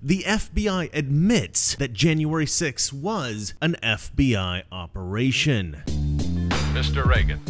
The FBI admits that January 6th was an FBI operation. Mr. Reagan.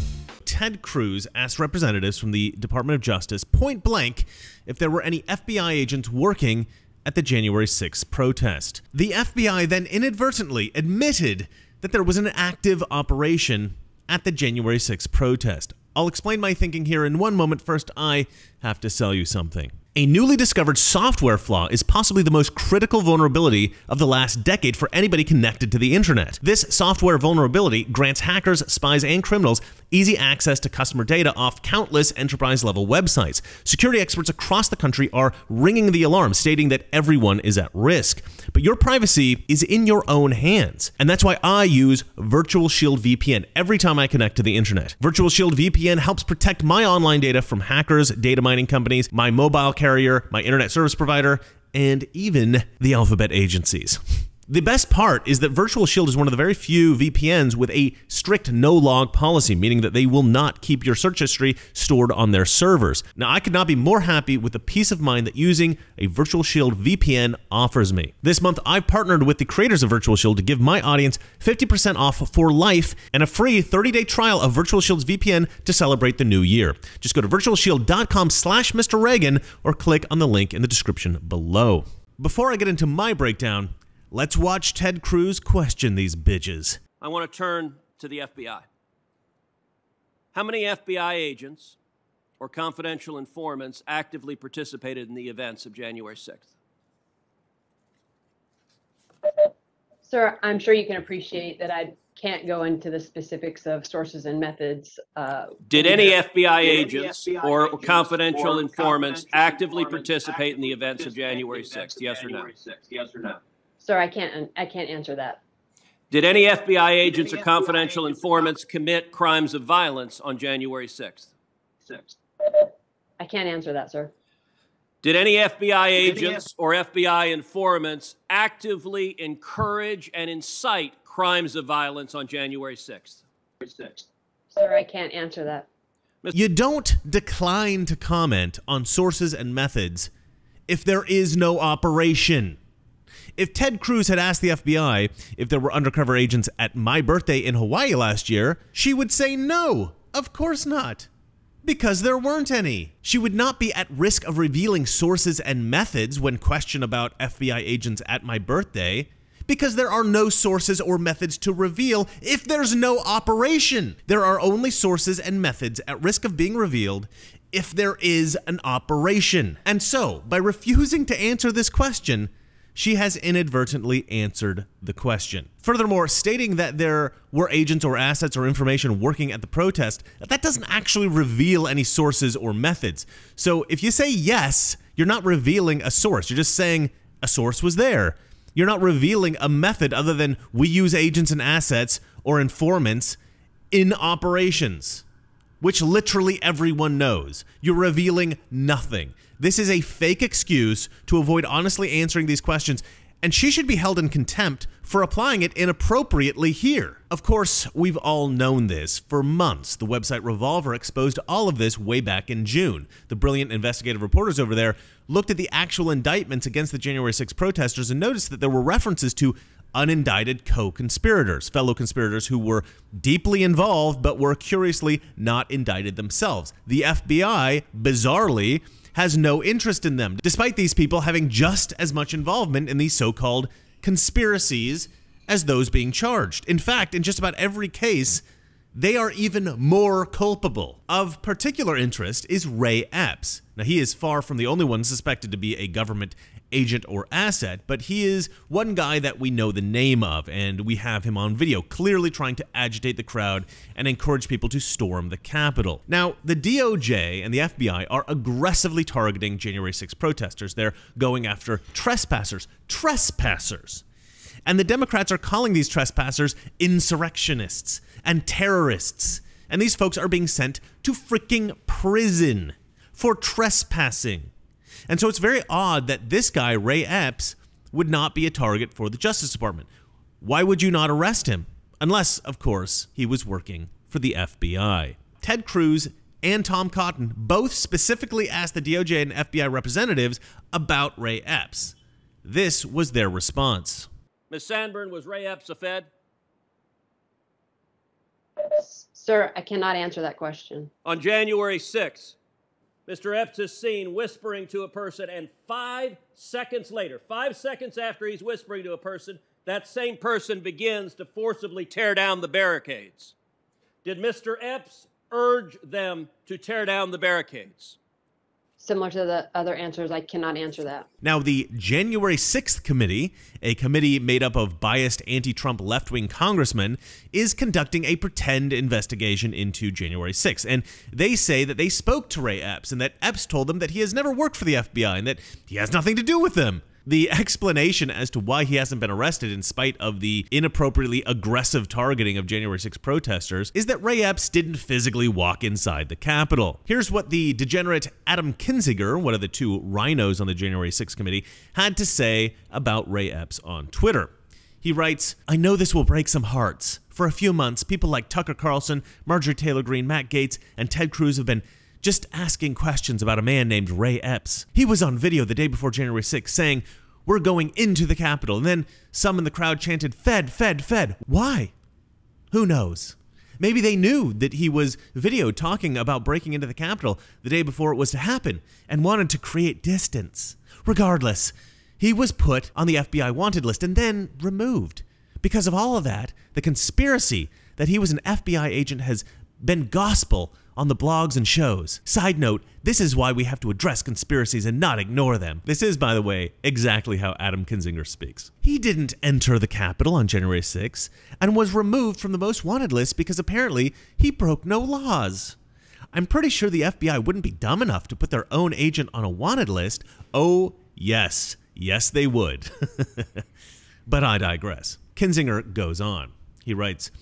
Ted Cruz asked representatives from the Department of Justice point blank if there were any FBI agents working at the January 6th protest. The FBI then inadvertently admitted that there was an active operation at the January 6th protest. I'll explain my thinking here in one moment. First, I have to sell you something. A newly discovered software flaw is possibly the most critical vulnerability of the last decade for anybody connected to the internet. This software vulnerability grants hackers, spies, and criminals easy access to customer data off countless enterprise-level websites. Security experts across the country are ringing the alarm, stating that everyone is at risk. But your privacy is in your own hands, and that's why I use Virtual Shield VPN every time I connect to the internet. Virtual Shield VPN helps protect my online data from hackers, data mining companies, my mobile carrier, my internet service provider, and even the alphabet agencies. The best part is that Virtual Shield is one of the very few VPNs with a strict no-log policy, meaning that they will not keep your search history stored on their servers. Now, I could not be more happy with the peace of mind that using a Virtual Shield VPN offers me. This month, I've partnered with the creators of Virtual Shield to give my audience 50% off for life and a free 30-day trial of Virtual Shield's VPN to celebrate the new year. Just go to virtualshield.com/Mr. Reagan or click on the link in the description below. Before I get into my breakdown, let's watch Ted Cruz question these bitches. I want to turn to the FBI. How many FBI agents or confidential informants actively participated in the events of January 6th? Sir, I'm sure you can appreciate that I can't go into the specifics of sources and methods. Did any FBI agents or confidential informants actively participate in the events of January 6th? Yes or no? Sir, I can't answer that. Did any FBI agents or confidential informants commit crimes of violence on January 6th? I can't answer that, sir. Did any FBI agents or FBI informants actively encourage and incite crimes of violence on January 6th? Sir, I can't answer that. You don't decline to comment on sources and methods if there is no operation. If Ted Cruz had asked the FBI if there were undercover agents at my birthday in Hawaii last year, she would say no, of course not, because there weren't any. She would not be at risk of revealing sources and methods when questioned about FBI agents at my birthday, because there are no sources or methods to reveal if there's no operation. There are only sources and methods at risk of being revealed if there is an operation. And so, by refusing to answer this question, she has inadvertently answered the question. Furthermore, stating that there were agents or assets or information working at the protest, that doesn't actually reveal any sources or methods. So if you say yes, you're not revealing a source. You're just saying a source was there. You're not revealing a method other than we use agents and assets or informants in operations, which literally everyone knows. You're revealing nothing. This is a fake excuse to avoid honestly answering these questions, and she should be held in contempt for applying it inappropriately here. Of course, we've all known this for months. The website Revolver exposed all of this way back in June. The brilliant investigative reporters over there looked at the actual indictments against the January 6th protesters and noticed that there were references to unindicted co-conspirators, fellow conspirators who were deeply involved but were curiously not indicted themselves. The FBI, bizarrely, has no interest in them, despite these people having just as much involvement in these so-called conspiracies as those being charged. In fact, in just about every case, they are even more culpable. Of particular interest is Ray Epps. Now, he is far from the only one suspected to be a government agent or asset, but he is one guy that we know the name of, and we have him on video clearly trying to agitate the crowd and encourage people to storm the Capitol. Now, the DOJ and the FBI are aggressively targeting January 6th protesters. They're going after trespassers. And the Democrats are calling these trespassers insurrectionists and terrorists. And these folks are being sent to freaking prison for trespassing. And so it's very odd that this guy, Ray Epps, would not be a target for the Justice Department. Why would you not arrest him? Unless, of course, he was working for the FBI. Ted Cruz and Tom Cotton both specifically asked the DOJ and FBI representatives about Ray Epps. This was their response. Ms. Sandburn, was Ray Epps a Fed? Sir, I cannot answer that question. On January 6th, Mr. Epps is seen whispering to a person, and 5 seconds later, 5 seconds after he's whispering to a person, that same person begins to forcibly tear down the barricades. Did Mr. Epps urge them to tear down the barricades? Similar to the other answers, I cannot answer that. Now, the January 6th committee, a committee made up of biased anti-Trump left-wing congressmen, is conducting a pretend investigation into January 6th. And they say that they spoke to Ray Epps and that Epps told them that he has never worked for the FBI and that he has nothing to do with them. The explanation as to why he hasn't been arrested in spite of the inappropriately aggressive targeting of January 6 protesters is that Ray Epps didn't physically walk inside the Capitol. Here's what the degenerate Adam Kinzinger, one of the two rhinos on the January 6 committee, had to say about Ray Epps on Twitter. He writes, "I know this will break some hearts. For a few months, people like Tucker Carlson, Marjorie Taylor Greene, Matt Gaetz, and Ted Cruz have been just asking questions about a man named Ray Epps. He was on video the day before January 6th saying, 'We're going into the Capitol,' and then some in the crowd chanted, 'Fed, Fed, Fed.' Why? Who knows? Maybe they knew that he was video talking about breaking into the Capitol the day before it was to happen and wanted to create distance. Regardless, he was put on the FBI wanted list and then removed. Because of all of that, the conspiracy that he was an FBI agent has been gospel on the blogs and shows. Side note, this is why we have to address conspiracies and not ignore them." This is, by the way, exactly how Adam Kinzinger speaks. He didn't enter the Capitol on January 6th and was removed from the most wanted list because apparently he broke no laws. I'm pretty sure the FBI wouldn't be dumb enough to put their own agent on a wanted list. Oh, yes. Yes, they would. But I digress. Kinzinger goes on. He writes,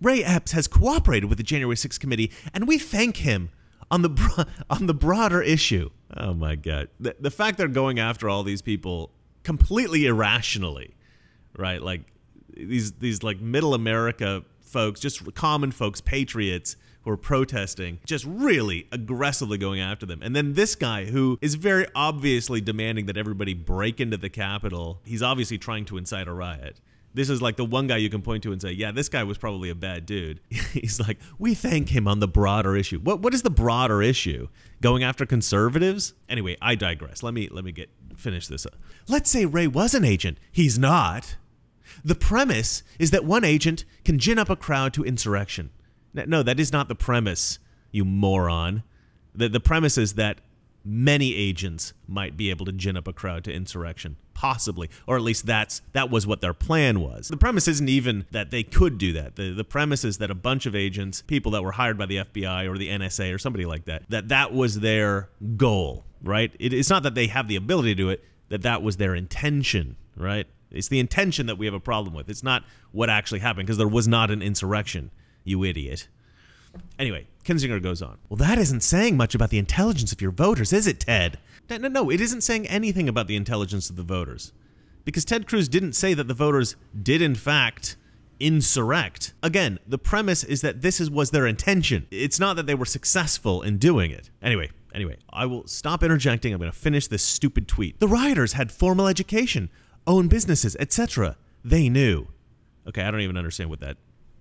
"Ray Epps has cooperated with the January 6th committee, and we thank him on the broader issue." Oh my God. The fact they're going after all these people completely irrationally, right? Like these like middle America folks, just common folks, patriots who are protesting, just really aggressively going after them. And then this guy who is very obviously demanding that everybody break into the Capitol, he's obviously trying to incite a riot. This is like the one guy you can point to and say, yeah, this guy was probably a bad dude. He's like, we thank him on the broader issue. What is the broader issue? Going after conservatives? Anyway, I digress. Let me finish this up. Let's say Ray was an agent. He's not. The premise is that one agent can gin up a crowd to insurrection. No, that is not the premise, you moron. The premise is that many agents might be able to gin up a crowd to insurrection, possibly, or at least that was what their plan was. The premise isn't even that they could do that. The premise is that a bunch of agents, people that were hired by the FBI or the NSA or somebody like that, that was their goal, right? It's not that they have the ability to do it, that was their intention, right? It's the intention that we have a problem with. It's not what actually happened, because there was not an insurrection, you idiot. Anyway, Kinzinger goes on. Well, that isn't saying much about the intelligence of your voters, is it, Ted? No, it isn't saying anything about the intelligence of the voters. Because Ted Cruz didn't say that the voters did, in fact, insurrect. Again, the premise is that this was their intention. It's not that they were successful in doing it. Anyway, I will stop interjecting. I'm going to finish this stupid tweet. The rioters had formal education, own businesses, etc. They knew. Okay, I don't even understand what that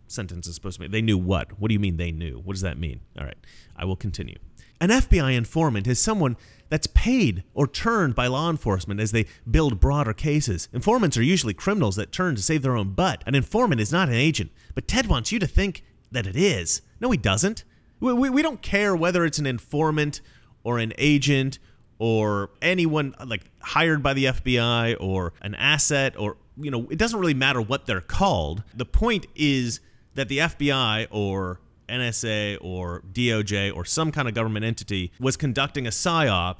sentence is supposed to mean. They knew what? What do you mean they knew? What does that mean? All right, I will continue. An FBI informant is someone that's paid or turned by law enforcement as they build broader cases. Informants are usually criminals that turn to save their own butt. An informant is not an agent, but Ted wants you to think that it is. No, he doesn't. We don't care whether it's an informant or an agent or anyone like hired by the FBI or an asset, or, you know, it doesn't really matter what they're called. The point is that the FBI or NSA or DOJ or some kind of government entity was conducting a psyop,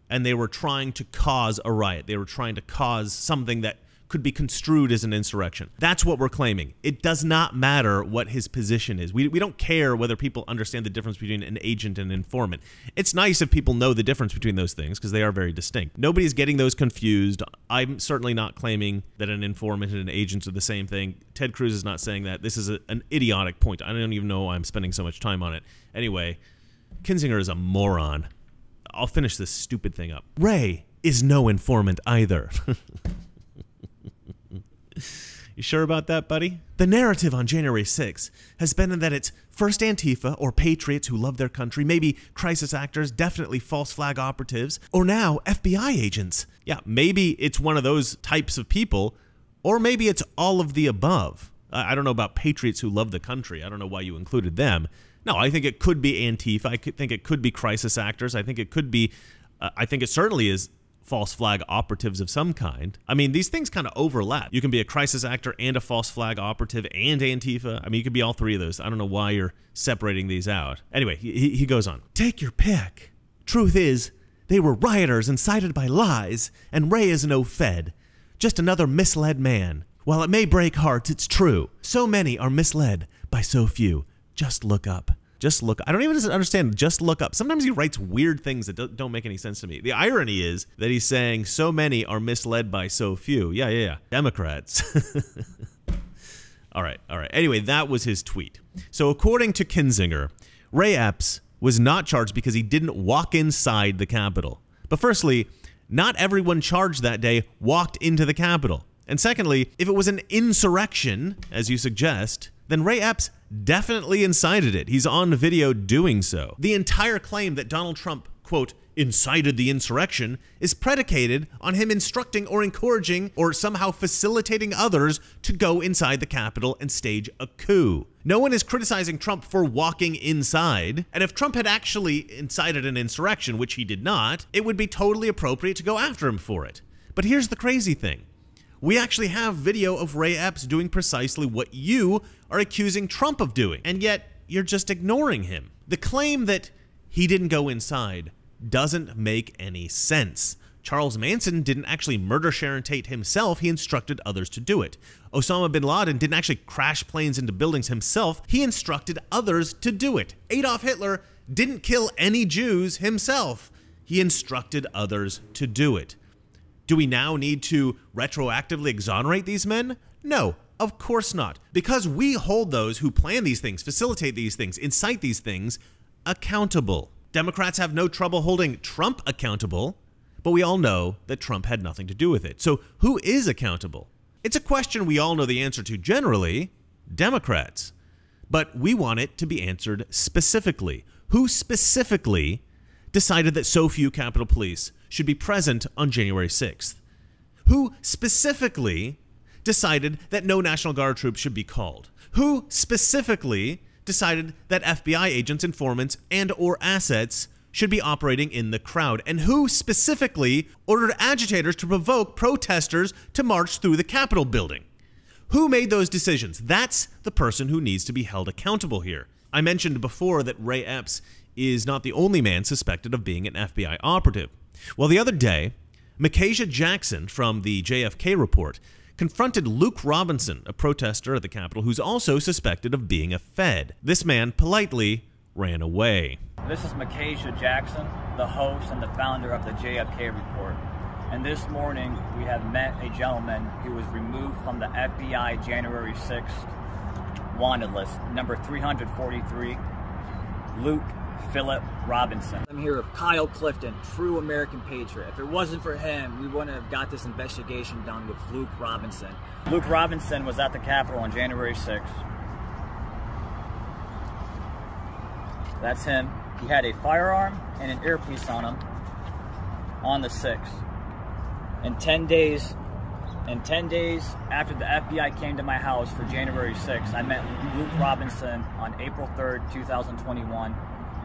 and they were trying to cause a riot. They were trying to cause something that could be construed as an insurrection. That's what we're claiming. It does not matter what his position is. We don't care whether people understand the difference between an agent and an informant. It's nice if people know the difference between those things, because they are very distinct. Nobody's getting those confused. I'm certainly not claiming that an informant and an agent are the same thing. Ted Cruz is not saying that. This is an idiotic point. I don't even know why I'm spending so much time on it. Anyway, Kinzinger is a moron. I'll finish this stupid thing up. Ray is no informant either. You sure about that, buddy? The narrative on January 6th has been that it's first Antifa or patriots who love their country, maybe crisis actors, definitely false flag operatives, or now FBI agents. Yeah, maybe it's one of those types of people, or maybe it's all of the above. I don't know about patriots who love the country. I don't know why you included them. No, I think it could be Antifa. I think it could be crisis actors. I think it could be, I think it certainly is false flag operatives of some kind. I mean, these things kind of overlap. You can be a crisis actor and a false flag operative and Antifa. I mean, you could be all three of those. I don't know why you're separating these out. Anyway, he goes on. Take your pick. Truth is, they were rioters incited by lies, and Ray is no Fed. Just another misled man. While it may break hearts, it's true. So many are misled by so few. Just look up. Just look. I don't even understand. Just look up. Sometimes he writes weird things that don't make any sense to me. The irony is that he's saying so many are misled by so few. Yeah. Democrats. All right. Anyway, that was his tweet. So according to Kinzinger, Ray Epps was not charged because he didn't walk inside the Capitol. But firstly, not everyone charged that day walked into the Capitol. And secondly, if it was an insurrection, as you suggest, then Ray Epps definitely incited it. He's on video doing so. The entire claim that Donald Trump, quote, incited the insurrection is predicated on him instructing or encouraging or somehow facilitating others to go inside the Capitol and stage a coup. No one is criticizing Trump for walking inside, and if Trump had actually incited an insurrection, which he did not, it would be totally appropriate to go after him for it. But here's the crazy thing. We actually have video of Ray Epps doing precisely what you are accusing Trump of doing, and yet you're just ignoring him. The claim that he didn't go inside doesn't make any sense. Charles Manson didn't actually murder Sharon Tate himself, he instructed others to do it. Osama bin Laden didn't actually crash planes into buildings himself, he instructed others to do it. Adolf Hitler didn't kill any Jews himself, he instructed others to do it. Do we now need to retroactively exonerate these men? No, of course not. Because we hold those who plan these things, facilitate these things, incite these things, accountable. Democrats have no trouble holding Trump accountable, but we all know that Trump had nothing to do with it. So who is accountable? It's a question we all know the answer to generally, Democrats. But we want it to be answered specifically. Who specifically decided that so few Capitol Police should be present on January 6th? Who specifically decided that no National Guard troops should be called? Who specifically decided that FBI agents, informants, and or assets should be operating in the crowd? And who specifically ordered agitators to provoke protesters to march through the Capitol building? Who made those decisions? That's the person who needs to be held accountable here. I mentioned before that Ray Epps is not the only man suspected of being an FBI operative. Well, the other day, Makaisha Jackson from the JFK report confronted Luke Robinson, a protester at the Capitol who's also suspected of being a Fed. This man politely ran away. This is Makaisha Jackson, the host and the founder of the JFK report. And this morning, we have met a gentleman who was removed from the FBI January 6th wanted list, number 343, Luke Philip Robinson. I'm here with Kyle Clifton, true American patriot. If it wasn't for him, we wouldn't have got this investigation done with Luke Robinson. Luke Robinson was at the Capitol on January 6th. That's him. He had a firearm and an earpiece on him on the 6th. In 10 days after the FBI came to my house for January 6th, I met Luke Robinson on April 3rd, 2021.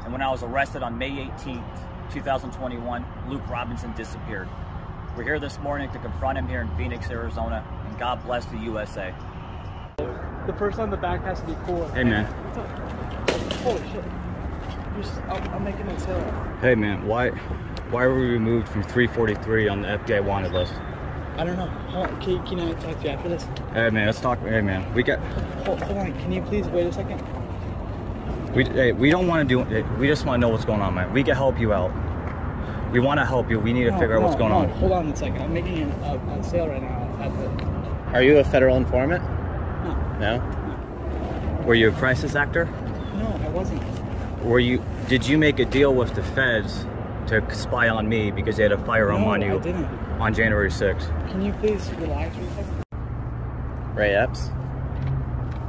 And when I was arrested on May 18th, 2021, Luke Robinson disappeared. We're here this morning to confront him here in Phoenix, Arizona, and God bless the USA. The person on the back has to be cool. Hey, man. What's up? Holy shit. I'm making it so. Hey, man, why were we removed from 343 on the FBI wanted list? I don't know. Hold on. Can I talk to you after this? Hey, man, let's talk. Hey, man, we got... Hold on. Can you please wait a second? We don't want to do it. We just want to know what's going on, man. We can help you out. We want to help you. We need to figure out what's going on. Hold on a second. I'm making a sale right now at the... Are you a federal informant? No. No? Were you a crisis actor? No, I wasn't. Did you make a deal with the feds to spy on me because they had a firearm on you I didn't. on January 6th? Can you please relax for a second? Ray Epps?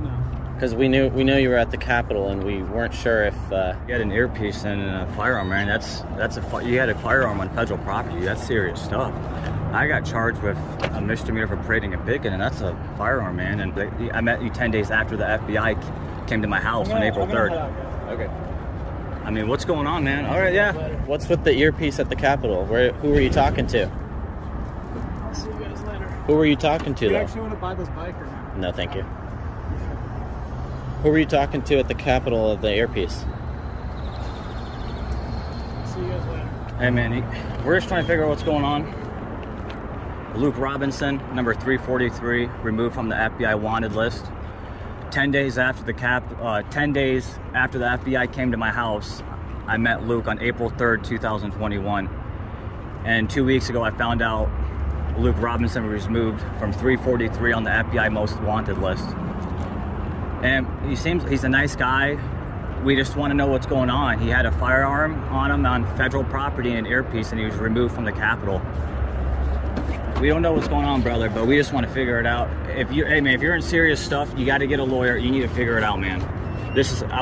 No. Because we knew you were at the Capitol, and we weren't sure if You had an earpiece and a firearm, man. You had a firearm on federal property. That's serious stuff. I got charged with a misdemeanor for parading a picket, and that's a firearm, man. And I met you 10 days after the FBI came to my house on April 3rd. Okay. I mean, what's going on, man? All right, yeah. What's with the earpiece at the Capitol? Who were you talking to? I'll see you guys later. Who were you talking to, Do you though? actually want to buy this bike or not? No, thank you. Who were you talking to at the Capitol of the earpiece? See you guys later. Hey, man, we're just trying to figure out what's going on. Luke Robinson, number 343, removed from the FBI wanted list. 10 days after the FBI came to my house, I met Luke on April 3rd, 2021. And 2 weeks ago, I found out Luke Robinson was removed from 343 on the FBI most wanted list. And he's a nice guy. We just want to know what's going on. He had a firearm on him on federal property and an earpiece, and he was removed from the Capitol. We don't know what's going on, brother, but we just want to figure it out. Hey, man, if you're in serious stuff, you got to get a lawyer. You need to figure it out, man.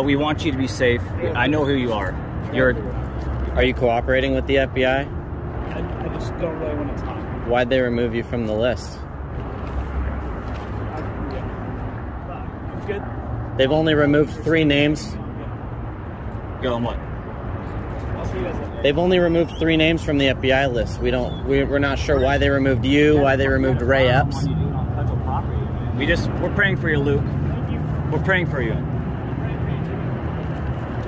We want you to be safe. I know who you are. Are you cooperating with the FBI? I just don't really want to talk. Why'd they remove you from the list? I'm good. They've only removed 3 names. Go on what? I'll see you guys later. They've only removed 3 names from the FBI list. We're not sure why they removed you, why they removed Ray Epps. We're praying for you, Luke. We're praying for you.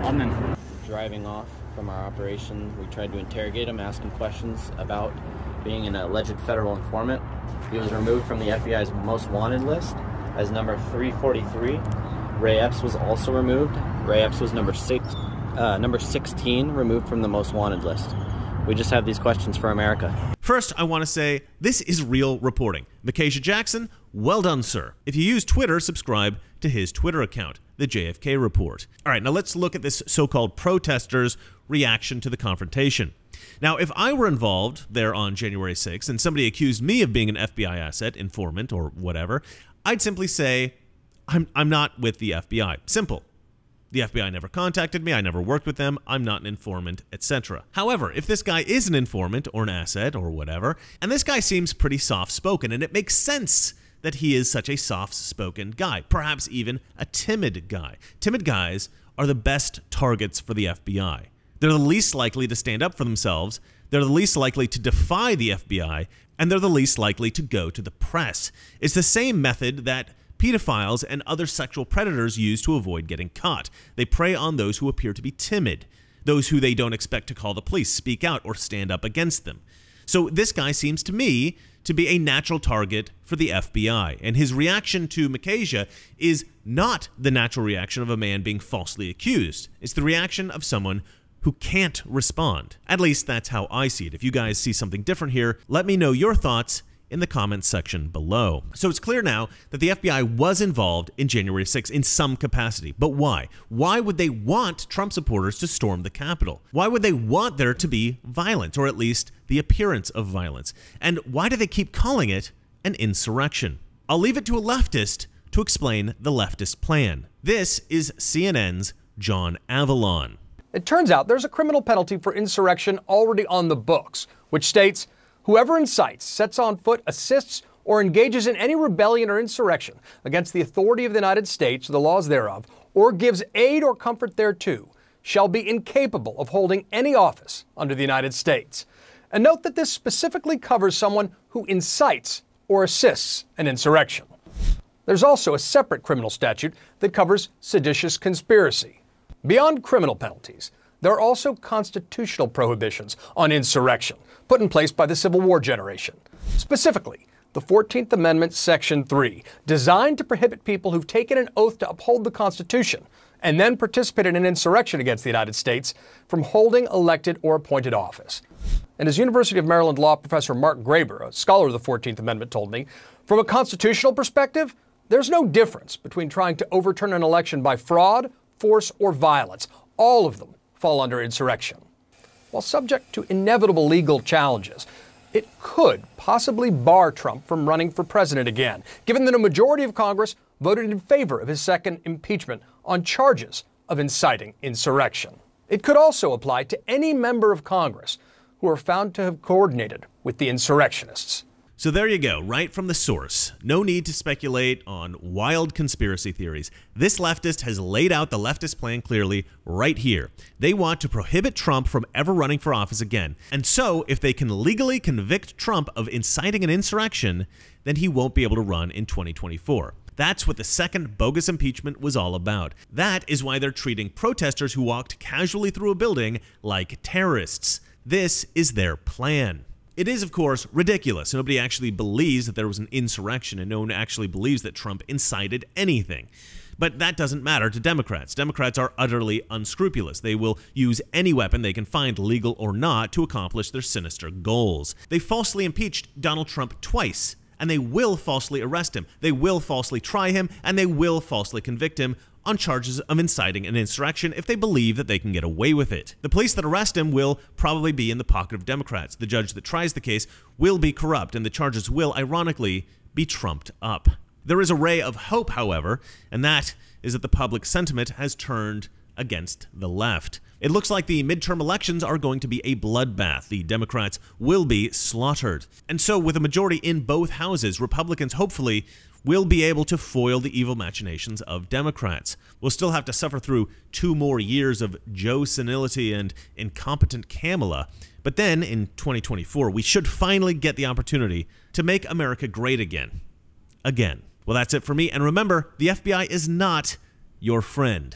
Amen. Driving off from our operation, we tried to interrogate him, ask him questions about being an alleged federal informant. He was removed from the FBI's most wanted list as number 343. Ray Epps was also removed. Ray Epps was number 16, removed from the most wanted list. We just have these questions for America. First, I want to say this is real reporting. Makaisha Jackson, well done, sir. If you use Twitter, subscribe to his Twitter account, the JFK Report. All right, now let's look at this so-called protesters' reaction to the confrontation. Now, if I were involved there on January 6th and somebody accused me of being an FBI asset, informant, or whatever, I'd simply say, I'm not with the FBI. Simple. The FBI never contacted me, I never worked with them, I'm not an informant, etc. However, if this guy is an informant or an asset or whatever, and this guy seems pretty soft-spoken, and it makes sense that he is such a soft-spoken guy, perhaps even a timid guy. Timid guys are the best targets for the FBI. They're the least likely to stand up for themselves, they're the least likely to defy the FBI, and they're the least likely to go to the press. It's the same method that pedophiles and other sexual predators use to avoid getting caught. They prey on those who appear to be timid, those who they don't expect to call the police, speak out, or stand up against them. So this guy seems to me to be a natural target for the FBI, and his reaction to Makaisha is not the natural reaction of a man being falsely accused. It's the reaction of someone who can't respond. At least that's how I see it. If you guys see something different here, let me know your thoughts in the comments section below. So it's clear now that the FBI was involved in January 6th in some capacity. But why? Why would they want Trump supporters to storm the Capitol? Why would they want there to be violence, or at least the appearance of violence? And why do they keep calling it an insurrection? I'll leave it to a leftist to explain the leftist plan. This is CNN's John Avalon. It turns out there's a criminal penalty for insurrection already on the books, which states, whoever incites, sets on foot, assists, or engages in any rebellion or insurrection against the authority of the United States or the laws thereof, or gives aid or comfort thereto, shall be incapable of holding any office under the United States. And note that this specifically covers someone who incites or assists an insurrection. There's also a separate criminal statute that covers seditious conspiracy. Beyond criminal penalties, there are also constitutional prohibitions on insurrection, put in place by the Civil War generation. Specifically, the 14th Amendment, Section 3, designed to prohibit people who've taken an oath to uphold the Constitution and then participated in an insurrection against the United States from holding elected or appointed office. And as University of Maryland law professor Mark Graber, a scholar of the 14th Amendment, told me, from a constitutional perspective, there's no difference between trying to overturn an election by fraud, force, or violence. All of them fall under insurrection. While subject to inevitable legal challenges, it could possibly bar Trump from running for president again, given that a majority of Congress voted in favor of his second impeachment on charges of inciting insurrection. It could also apply to any member of Congress who are found to have coordinated with the insurrectionists. So there you go, right from the source. No need to speculate on wild conspiracy theories. This leftist has laid out the leftist plan clearly right here. They want to prohibit Trump from ever running for office again. And so, if they can legally convict Trump of inciting an insurrection, then he won't be able to run in 2024. That's what the second bogus impeachment was all about. That is why they're treating protesters who walked casually through a building like terrorists. This is their plan. It is, of course, ridiculous. Nobody actually believes that there was an insurrection, and no one actually believes that Trump incited anything. But that doesn't matter to Democrats. Democrats are utterly unscrupulous. They will use any weapon they can find, legal or not, to accomplish their sinister goals. They falsely impeached Donald Trump twice, and they will falsely arrest him. They will falsely try him, and they will falsely convict him on charges of inciting an insurrection if they believe that they can get away with it. The police that arrest him will probably be in the pocket of Democrats. The judge that tries the case will be corrupt, and the charges will, ironically, be trumped up. There is a ray of hope, however, and that is that the public sentiment has turned against the left. It looks like the midterm elections are going to be a bloodbath. The Democrats will be slaughtered. And so, with a majority in both houses, Republicans hopefully will be able to foil the evil machinations of Democrats. We'll still have to suffer through 2 more years of Joe senility and incompetent Kamala. But then, in 2024, we should finally get the opportunity to make America great again. Again. Well, that's it for me. And remember, the FBI is not your friend.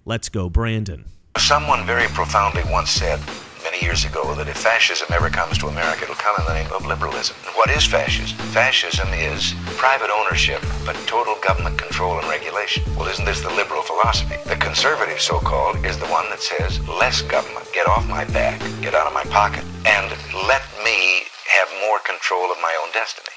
Let's go, Brandon. Someone very profoundly once said many years ago that if fascism ever comes to America, it'll come in the name of liberalism. And what is fascism? Fascism is private ownership, but total government control and regulation. Well, isn't this the liberal philosophy? The conservative, so-called, is the one that says less government, get off my back, get out of my pocket, and let me have more control of my own destiny.